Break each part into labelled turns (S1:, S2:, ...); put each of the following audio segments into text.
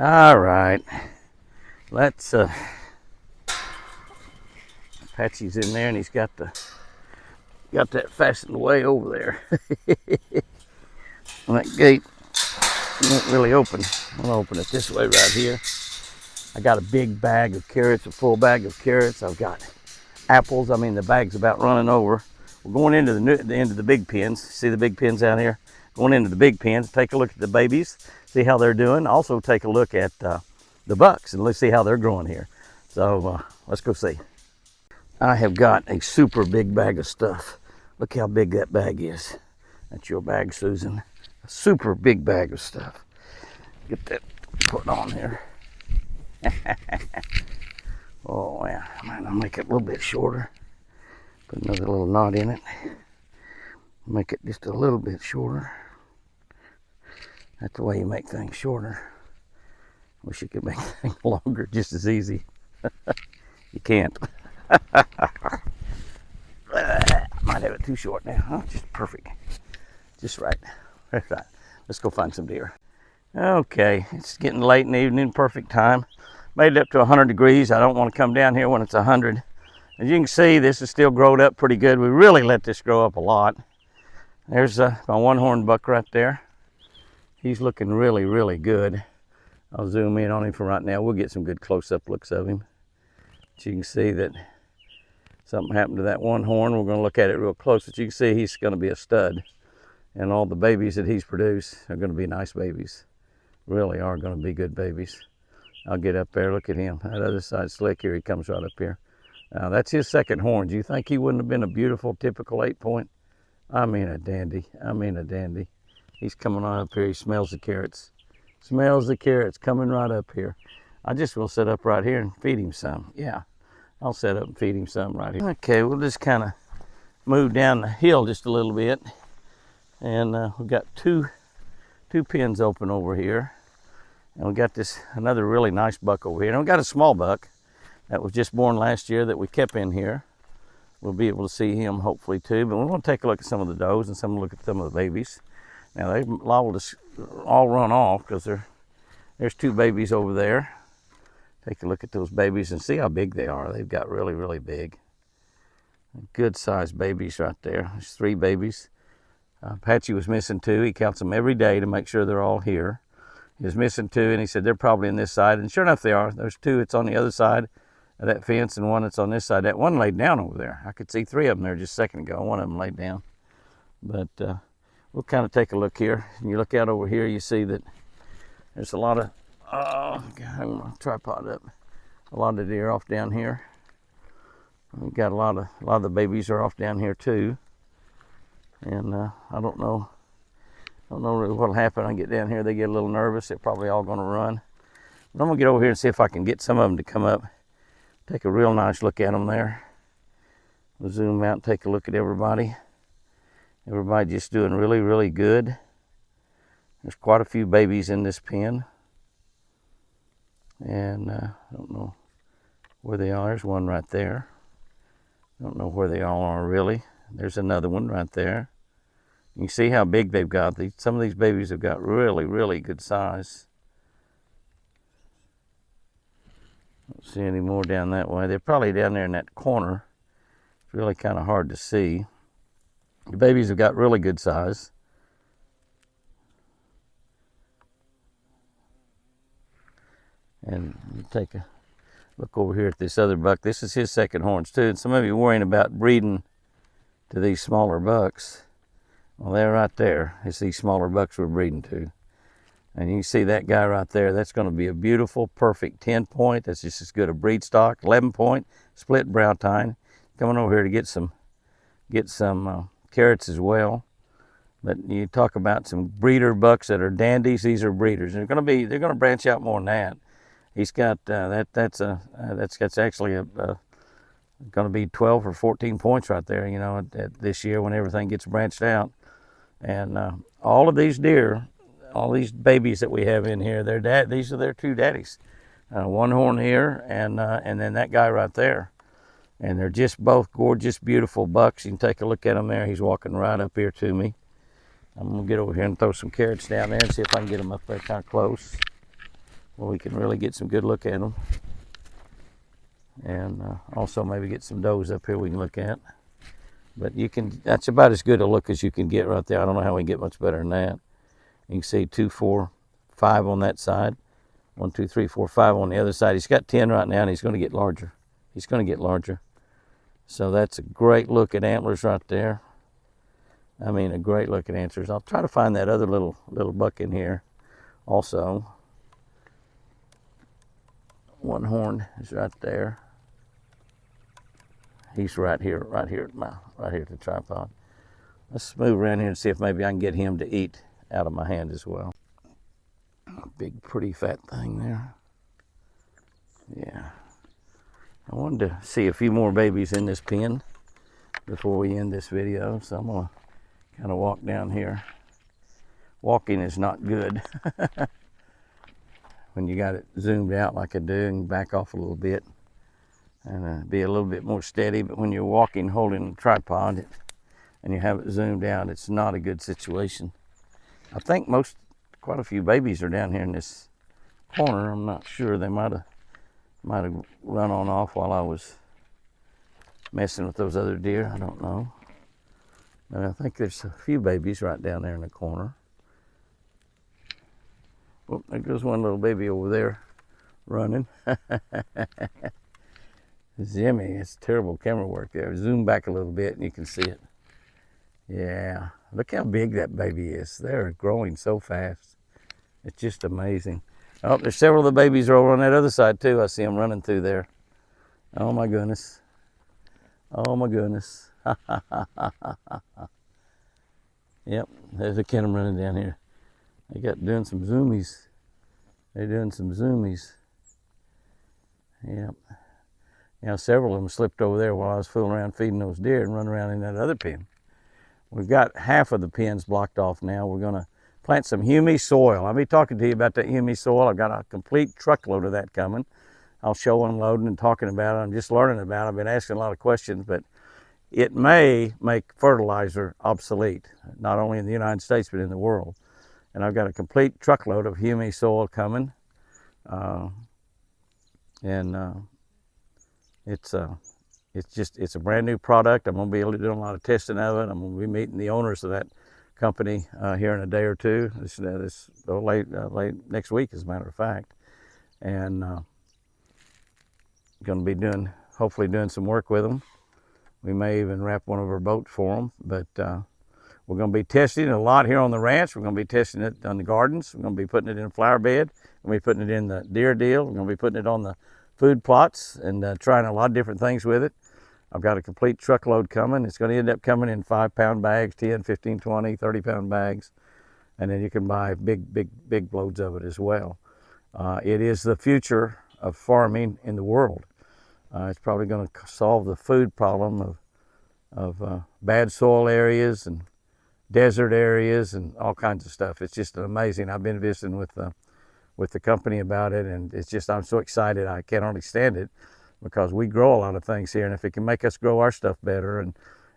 S1: All right, let's Patchy's in there, and he's got that fastened way over there. And that gate won't really open. I'll open it this way right here. I got a big bag of carrots, a full bag of carrots. I've got apples. I mean, the bag's about running over. We're going into the end of the big pens. See the big pens out here? Going into the big pens. Take a look at the babies, see how they're doing. Also take a look at the bucks, and let's see how they're growing here. So let's go see. I have got a super big bag of stuff. Look how big that bag is. That's your bag, Susan. A super big bag of stuff. Get that put on here. Oh yeah, I might make it a little bit shorter. Put another little knot in it. Make it just a little bit shorter. That's the way you make things shorter. Wish you could make things longer just as easy. You can't. Might have it too short now, huh? Just perfect. Just right. That's right. Let's go find some deer. Okay, it's getting late in the evening, perfect time. Made it up to 100 degrees. I don't want to come down here when it's 100. As you can see, this is still growed up pretty good. We really let this grow up a lot. There's my one-horned buck right there. He's looking really, really good. I'll zoom in on him for right now. We'll get some good close-up looks of him. But you can see that something happened to that one horn. We're going to look at it real close. But you can see he's going to be a stud. And all the babies that he's produced are going to be nice babies. Really are going to be good babies. I'll get up there. Look at him. That other side slick here. He comes right up here. Now, that's his second horn. Do you think he wouldn't have been a beautiful, typical 8-point? I mean a dandy. I mean a dandy. He's coming on up here. He smells the carrots. Smells the carrots coming right up here. I just will set up right here and feed him some. Yeah, I'll set up and feed him some right here. Okay, we'll just kind of move down the hill just a little bit. And we've got two pens open over here. And we got another really nice buck over here. And we got a small buck that was just born last year that we kept in here. We'll be able to see him hopefully too. But we're going to take a look at some of the does and look at some of the babies. Now they liable to all run off because there's two babies over there. Take a look at those babies and see how big they are. They've got really, really big. Good sized babies right there. There's 3 babies. Patchy was missing 2. He counts them every day to make sure they're all here. He was missing 2 and he said they're probably in this side. And sure enough they are. There's 2 that's on the other side of that fence and 1 that's on this side. That one laid down over there. I could see 3 of them there just a second ago. 1 of them laid down. But we'll kind of take a look here. And you look out over here, you see that there's a lot of, oh, God, I'm going to tripod up. A lot of deer off down here. We've got a lot of the babies are off down here too. And I don't know really what'll happen. I get down here, they get a little nervous. They're probably all going to run. But I'm going to get over here and see if I can get some of them to come up. Take a real nice look at them there. We'll zoom out and take a look at everybody. Everybody just doing really, really good. There's quite a few babies in this pen. And I don't know where they are. There's one right there. Don't know where they all are really. There's another one right there. You can see how big they've got. Some of these babies have got really, really good size. Don't see any more down that way. They're probably down there in that corner. It's really kind of hard to see. The babies have got really good size. And you take a look over here at this other buck. This is his second horns too. And some of you are worrying about breeding to these smaller bucks. Well, they're right there. It's these smaller bucks we're breeding to. And you can see that guy right there. That's going to be a beautiful, perfect 10-point. That's just as good a breed stock. 11-point, split brow tine. Coming over here to get some carrots as well. But you talk about some breeder bucks that are dandies. These are breeders. They're going to branch out more than that. He's got that's actually going to be 12 or 14 points right there. You know, this year when everything gets branched out. And all of these deer, all these babies that we have in here, these are their 2 daddies. One horn here and then that guy right there. And they're just both gorgeous, beautiful bucks. You can take a look at him there. He's walking right up here to me. I'm going to get over here and throw some carrots down there and see if I can get them up there kind of close. where we can really get some good look at them. And also maybe get some does up here we can look at. But you can, that's about as good a look as you can get right there. I don't know how we can get much better than that. You can see 2, 4, 5 on that side. 1, 2, 3, 4, 5 on the other side. He's got 10 right now, and he's going to get larger. He's going to get larger. So that's a great look at antlers right there. I mean, a great look at antlers. I'll try to find that other little buck in here also. One horn is right there. He's right here at the tripod. Let's move around here and see if maybe I can get him to eat out of my hand as well. A big, pretty fat thing there. Yeah. I wanted to see a few more babies in this pen before we end this video, so I'm gonna kind of walk down here. Walking is not good when you got it zoomed out like I do, and back off a little bit and be a little bit more steady. But when you're walking holding a tripod and you have it zoomed out, it's not a good situation. I think quite a few babies are down here in this corner. I'm not sure. They might have run on off while I was messing with those other deer. I don't know. But I think there's a few babies right down there in the corner. Oh, there goes one little baby over there running. Jimmy, it's terrible camera work there. Zoom back a little bit and you can see it. Yeah, look how big that baby is. They're growing so fast. It's just amazing. Oh, there's several of the babies are over on that other side too. I see them running through there. Oh my goodness. Oh my goodness. Yep, there's a kid running down here. They got doing some zoomies. They're doing some zoomies. Yep. Now several of them slipped over there while I was fooling around feeding those deer and running around in that other pen. We've got half of the pens blocked off now. We're gonna plant some humy soil. I'll be talking to you about that humy soil. I've got a complete truckload of that coming. I'll show unloading and talking about it. I'm just learning about it. I've been asking a lot of questions, but it may make fertilizer obsolete, not only in the United States, but in the world. And I've got a complete truckload of humy soil coming. It's a brand new product. I'm going to be able to do a lot of testing of it. I'm going to be meeting the owners of that company here in a day or two. Late next week, as a matter of fact. And going to be hopefully doing some work with them. We may even wrap one of our boats for them. But we're going to be testing it a lot here on the ranch. We're going to be testing it on the gardens. We're going to be putting it in a flower bed. We're going to be putting it in the deer deal. We're going to be putting it on the food plots and trying a lot of different things with it. I've got a complete truckload coming. It's going to end up coming in 5-pound bags, 10, 15, 20, 30-pound bags. And then you can buy big loads of it as well. It is the future of farming in the world. It's probably going to solve the food problem of bad soil areas and desert areas and all kinds of stuff. It's just amazing. I've been visiting with the company about it, and it's just, I'm so excited. I can't hardly stand it because we grow a lot of things here, and if it can make us grow our stuff better,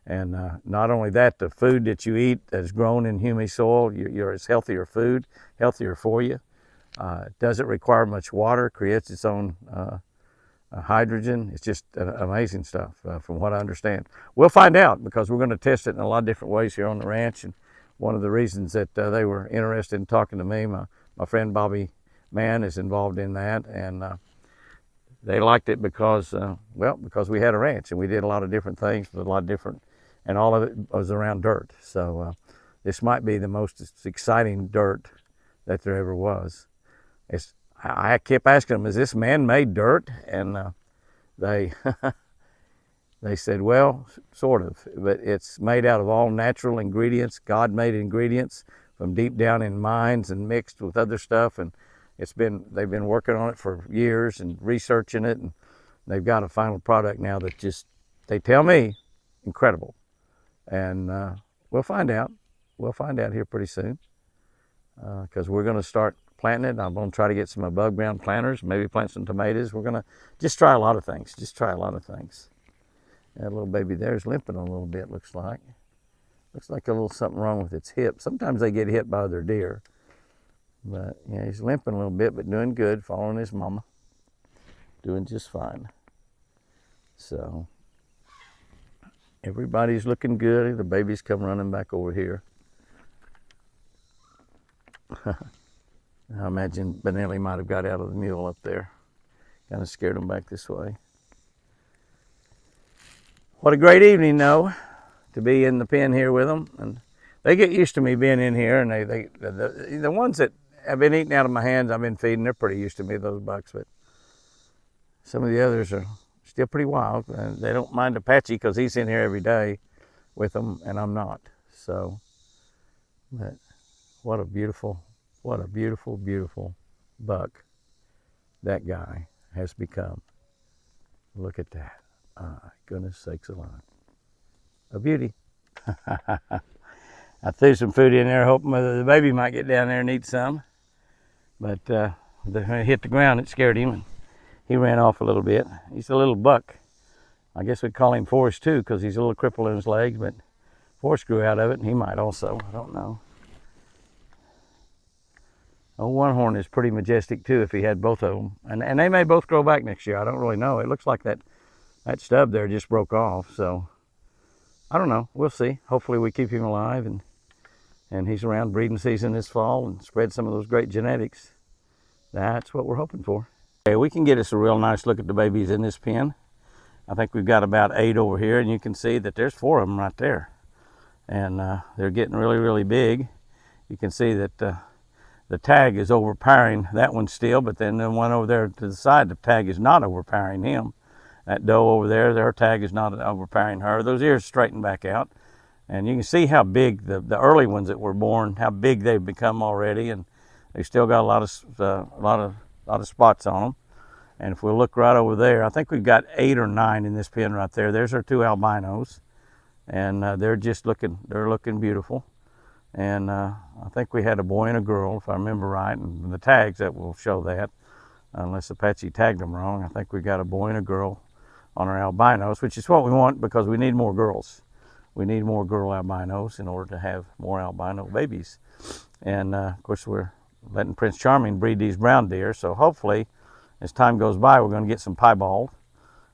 S1: and not only that, the food that you eat that is grown in humy soil, it's healthier food, healthier for you. It doesn't require much water, creates its own hydrogen. It's just amazing stuff from what I understand. We'll find out because we're going to test it in a lot of different ways here on the ranch, and one of the reasons that they were interested in talking to me, my friend Bobby Mann is involved in that, and they liked it because we had a ranch and we did a lot of different things with a lot of different, and all of it was around dirt. So this might be the most exciting dirt that there ever was. I kept asking them, is this man-made dirt? And they they said, well, sort of, but it's made out of all natural ingredients, God-made ingredients from deep down in mines and mixed with other stuff. And they've been working on it for years and researching it, and they've got a final product now that just, they tell me, incredible. And we'll find out. We'll find out here pretty soon because we're going to start planting it. I'm going to try to get some above ground planters, maybe plant some tomatoes. We're going to just try a lot of things. That little baby there is limping a little bit, looks like. Looks like a little something wrong with its hip. Sometimes they get hit by other deer. But yeah, he's limping a little bit, but doing good, following his mama. Doing just fine. So everybody's looking good. The babies come running back over here. I imagine Benelli might have got out of the mule up there. Kind of scared them back this way. What a great evening, though, to be in the pen here with them. And they get used to me being in here, and the ones that have been eating out of my hands, I've been feeding, they're pretty used to me, those bucks. But some of the others are still pretty wild. And they don't mind Apache because he's in here every day with them, and I'm not. So, but what a beautiful, beautiful buck that guy has become. Look at that. Goodness sakes alive. A beauty. I threw some food in there hoping the baby might get down there and eat some. But when it hit the ground, it scared him, and he ran off a little bit. He's a little buck. I guess we'd call him Forrest too, because he's a little crippled in his legs, but Forrest grew out of it, and he might also. I don't know. Oh, one horn is pretty majestic too if he had both of them. And they may both grow back next year. I don't really know. It looks like that stub there just broke off. So I don't know. We'll see. Hopefully we keep him alive and he's around breeding season this fall and spread some of those great genetics. That's what we're hoping for. Okay, we can get us a real nice look at the babies in this pen. I think we've got about 8 over here, and you can see that there's 4 of them right there. And they're getting really, really big. You can see that the tag is overpowering that one still, but then the one over there to the side, the tag is not overpowering him. That doe over there, her tag is not overpowering her. Those ears straighten back out. And you can see how big the early ones that were born, how big they've become already, and they still got a lot of spots on them. And if we look right over there, I think we've got 8 or 9 in this pen right there. There's our 2 albinos, and they're looking beautiful. And I think we had a boy and a girl, if I remember right, and the tags that will show that, unless Apache tagged them wrong. I think we got a boy and a girl on our albinos, which is what we want because we need more girls. We need more girl albinos in order to have more albino babies. And of course, we're letting Prince Charming breed these brown deer, so hopefully, as time goes by, we're going to get some piebald,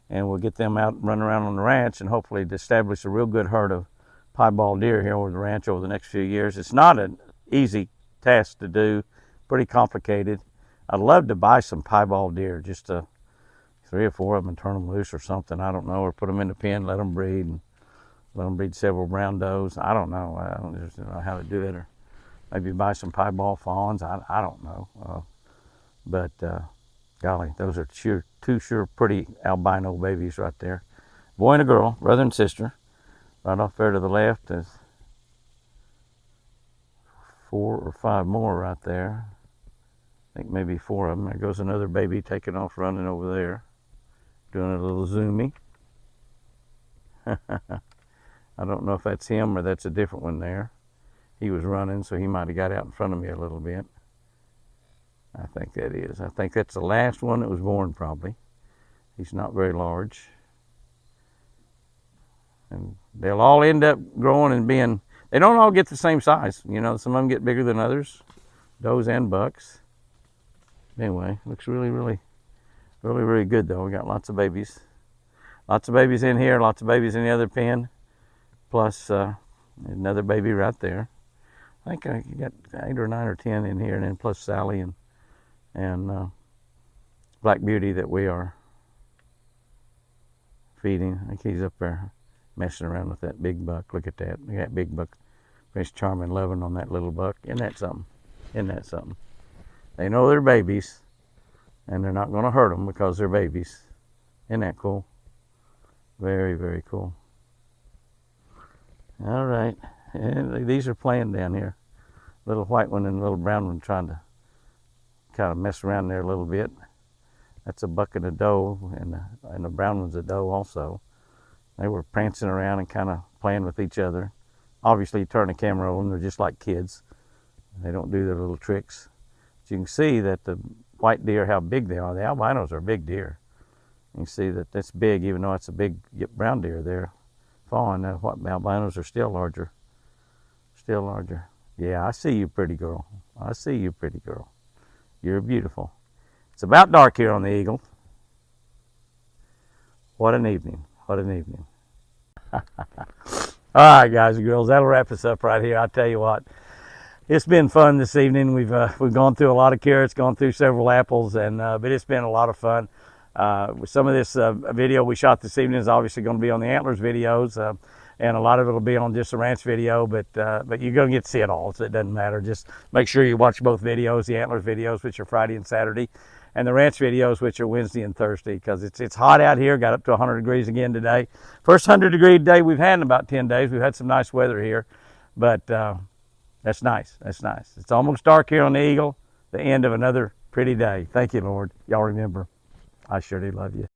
S1: and we'll get them out and run around on the ranch and hopefully establish a real good herd of piebald deer here over the ranch over the next few years. It's not an easy task to do, pretty complicated. I'd love to buy some piebald deer, just 3 or 4 of them and turn them loose or something, I don't know, or put them in the pen, let them breed, and let them breed several brown does. I don't know. I don't just know how to do it, or maybe buy some piebald fawns. I don't know. But golly, those are two pretty albino babies right there. Boy and a girl, brother and sister. Right off there to the left is 4 or 5 more right there. I think maybe 4 of them. There goes another baby taking off running over there, doing a little zoomy. I don't know if that's him or that's a different one there. He was running, so he might have got out in front of me a little bit. I think that is. I think that's the last one that was born, probably. He's not very large. And they'll all end up growing and being, they don't all get the same size. You know, some of them get bigger than others, does and bucks. Anyway, looks really, really, really, really good though. We got lots of babies. Lots of babies in here, lots of babies in the other pen, plus another baby right there. I think I got 8 or 9 or 10 in here, and then plus Sally and Black Beauty that we are feeding. I think he's up there messing around with that big buck. Look at that. Look at that big buck. Prince Charming loving on that little buck. Isn't that something? Isn't that something? They know they're babies, and they're not going to hurt them because they're babies. Isn't that cool? Very, very cool. All right. And these are playing down here. Little white one and little brown one trying to kind of mess around there a little bit. That's a buck and a doe, and the brown one's a doe also. They were prancing around and kind of playing with each other. Obviously, you turn the camera on, they're just like kids. They don't do their little tricks. But you can see that the white deer, how big they are. The albinos are big deer. You can see that that's big, even though it's a big brown deer there. Fawn, what albinos are still larger. Still larger. Yeah, I see you, pretty girl. I see you, pretty girl. You're beautiful. It's about dark here on the Eagle. What an evening. What an evening. All right, guys and girls, that'll wrap us up right here. I'll tell you what, it's been fun this evening. We've gone through a lot of carrots, gone through several apples, and but it's been a lot of fun. Some of this video we shot this evening is obviously going to be on the Antlers videos, and a lot of it will be on just the ranch video, but you're going to get to see it all, so it doesn't matter. Just make sure you watch both videos, the Antlers videos, which are Friday and Saturday, and the ranch videos, which are Wednesday and Thursday, because it's hot out here. Got up to 100 degrees again today. First 100-degree day we've had in about 10 days. We've had some nice weather here, but that's nice. That's nice. It's almost dark here on the Eagle, the end of another pretty day. Thank you, Lord. Y'all remember, I sure do love you.